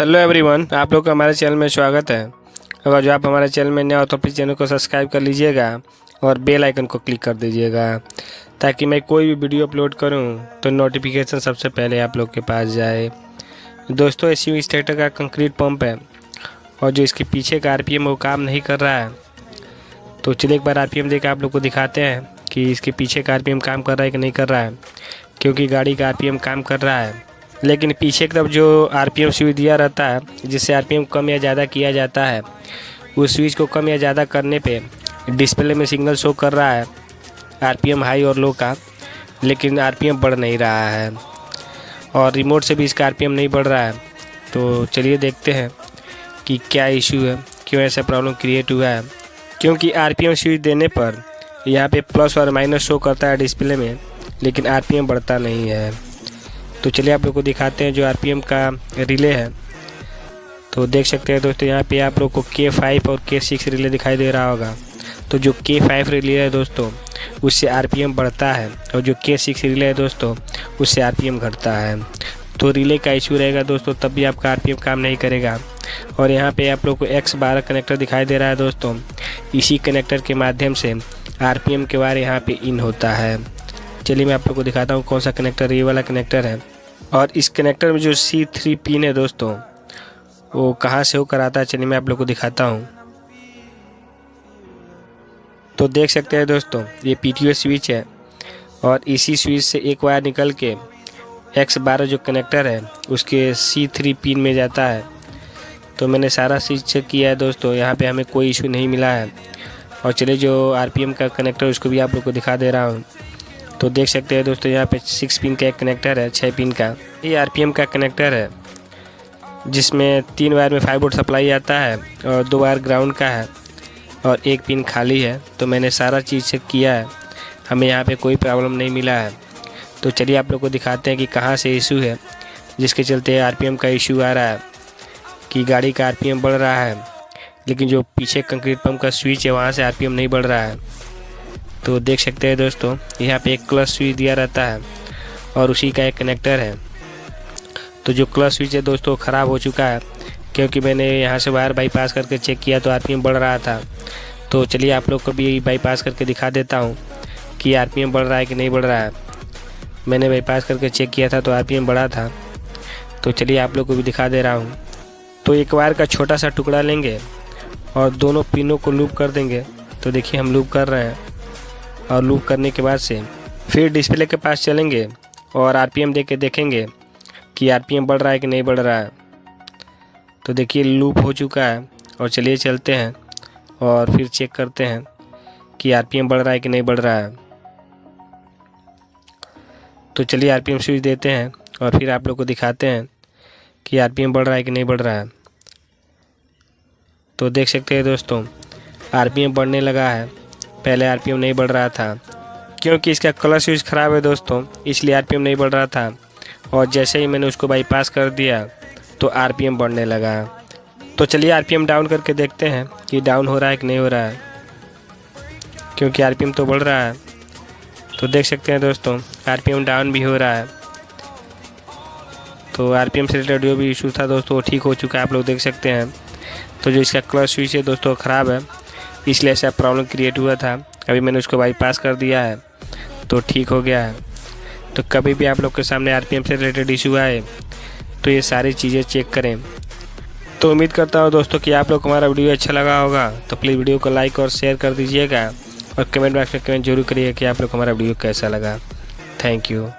Hello everyone, आप लोग का हमारे चैनल में स्वागत है। अगर जो आप हमारे चैनल में नया हो तो प्लीज़ चैनल को सब्सक्राइब कर लीजिएगा और बेल आइकन को क्लिक कर दीजिएगा ताकि मैं कोई भी वीडियो अपलोड करूं तो नोटिफिकेशन सबसे पहले आप लोग के पास जाए। दोस्तों, एसयू स्ट्रैटर का कंक्रीट पंप है और जो इसके पीछे का आरपीएम वो काम नहीं कर रहा है। तो चलिए एक बार आरपीएम देकर आप लोग को दिखाते हैं कि इसके पीछे का आरपीएम काम कर रहा है कि नहीं कर रहा है, क्योंकि गाड़ी का आरपीएम काम कर रहा है लेकिन पीछे की तरफ जो आरपीएम स्विच दिया रहता है जिससे आरपीएम कम या ज़्यादा किया जाता है, उस स्विच को कम या ज़्यादा करने पे डिस्प्ले में सिग्नल शो कर रहा है आरपीएम हाई और लो का, लेकिन आरपीएम बढ़ नहीं रहा है और रिमोट से भी इसका आरपीएम नहीं बढ़ रहा है। तो चलिए देखते हैं कि क्या इशू है, क्यों ऐसा प्रॉब्लम क्रिएट हुआ है। क्योंकि आरपीएम स्विच देने पर यहाँ पे प्लस और माइनस शो करता है डिस्प्ले में, लेकिन आरपीएम बढ़ता नहीं है। तो चलिए आप लोग को दिखाते हैं जो आरपीएम का रिले है। तो देख सकते हैं दोस्तों, यहाँ पे आप लोग को K5 और K6 रिले दिखाई दे रहा होगा। तो जो K5 रिले है दोस्तों उससे आरपीएम बढ़ता है और जो K6 रिले है दोस्तों उससे आरपीएम घटता है। तो रिले का इशू रहेगा दोस्तों, तब भी आपका आरपीएम काम नहीं करेगा। और यहाँ पे आप लोग को X12 कनेक्टर दिखाई दे रहा है दोस्तों, इसी कनेक्टर के माध्यम से आरपीएम के बारे यहाँ पे इन होता है। चलिए मैं आप लोग को दिखाता हूँ कौन सा कनेक्टर, ये वाला कनेक्टर है। और इस कनेक्टर में जो C3 पिन है दोस्तों वो कहाँ से होकर आता है, चलिए मैं आप लोग को दिखाता हूँ। तो देख सकते हैं दोस्तों, ये PTO स्विच है और इसी स्विच से एक वायर निकल के X12 जो कनेक्टर है उसके C3 पिन में जाता है। तो मैंने सारा स्विच चेक किया है दोस्तों, यहाँ पे हमें कोई इशू नहीं मिला है। और चलिए जो आरपीएम का कनेक्टर उसको भी आप लोग को दिखा दे रहा हूँ। तो देख सकते हैं दोस्तों, यहाँ पे 6 पिन का एक कनेक्टर है, 6 पिन का। ये आरपीएम का कनेक्टर है जिसमें 3 वायर में 5 वोल्ट सप्लाई आता है और 2 वायर ग्राउंड का है और 1 पिन खाली है। तो मैंने सारा चीज़ चेक किया है, हमें यहाँ पे कोई प्रॉब्लम नहीं मिला है। तो चलिए आप लोग को दिखाते हैं कि कहाँ से इशू है जिसके चलते आरपीएम का इशू आ रहा है कि गाड़ी का आरपीएम बढ़ रहा है, लेकिन जो पीछे कंक्रीट पंप का स्विच है वहाँ से आरपीएम नहीं बढ़ रहा है। तो देख सकते हैं दोस्तों, यहाँ पे एक क्लच स्विच दिया रहता है और उसी का एक कनेक्टर है। तो जो क्लच स्विच है दोस्तों ख़राब हो चुका है, क्योंकि मैंने यहाँ से वायर बाईपास करके चेक किया तो आरपीएम बढ़ रहा था। तो चलिए आप लोग को भी बाईपास करके दिखा देता हूँ कि आरपीएम बढ़ रहा है कि नहीं बढ़ रहा है। मैंने बाईपास करके चेक किया था तो आरपीएम बढ़ा था। तो चलिए आप लोग को भी दिखा दे रहा हूँ। तो एक वायर का छोटा सा टुकड़ा लेंगे और दोनों पिनों को लूप कर देंगे। तो देखिए हम लूप कर रहे हैं और लूप करने के बाद से फिर डिस्प्ले के पास चलेंगे और आरपीएम दे के देखेंगे कि आरपीएम बढ़ रहा है कि नहीं बढ़ रहा है। तो देखिए लूप हो चुका है और चलिए चलते हैं और फिर चेक करते हैं कि आरपीएम बढ़ रहा है कि नहीं बढ़ रहा है। तो चलिए आरपीएम स्विच देते हैं और फिर आप लोग को दिखाते हैं कि आरपीएम बढ़ रहा है कि नहीं बढ़ रहा है। तो देख सकते हैं दोस्तों, आरपीएम बढ़ने लगा है, पहले आरपीएम नहीं बढ़ रहा था क्योंकि इसका क्लच स्विच ख़राब है दोस्तों, इसलिए आरपीएम नहीं बढ़ रहा था। और जैसे ही मैंने उसको बाईपास कर दिया तो आरपीएम बढ़ने लगा। तो चलिए आरपीएम डाउन करके देखते हैं कि डाउन हो रहा है कि नहीं हो रहा है, क्योंकि आरपीएम तो बढ़ रहा है। तो देख सकते हैं दोस्तों, आरपीएम डाउन भी हो रहा है। तो आरपीएम से रिलेटेड जो भी इशू था दोस्तों वो ठीक हो चुका है, आप लोग देख सकते हैं। तो जो इसका क्लच स्विच है दोस्तों ख़राब है, इसलिए ऐसा प्रॉब्लम क्रिएट हुआ था। अभी मैंने उसको बाईपास कर दिया है तो ठीक हो गया है। तो कभी भी आप लोग के सामने आरपीएम से रिलेटेड इशू आए तो ये सारी चीज़ें चेक करें। तो उम्मीद करता हूँ दोस्तों कि आप लोग को हमारा वीडियो अच्छा लगा होगा। तो प्लीज़ वीडियो को लाइक और शेयर कर दीजिएगा और कमेंट बॉक्स में कमेंट जरूर करिएगा कि आप लोग को हमारा वीडियो कैसा लगा। Thank you.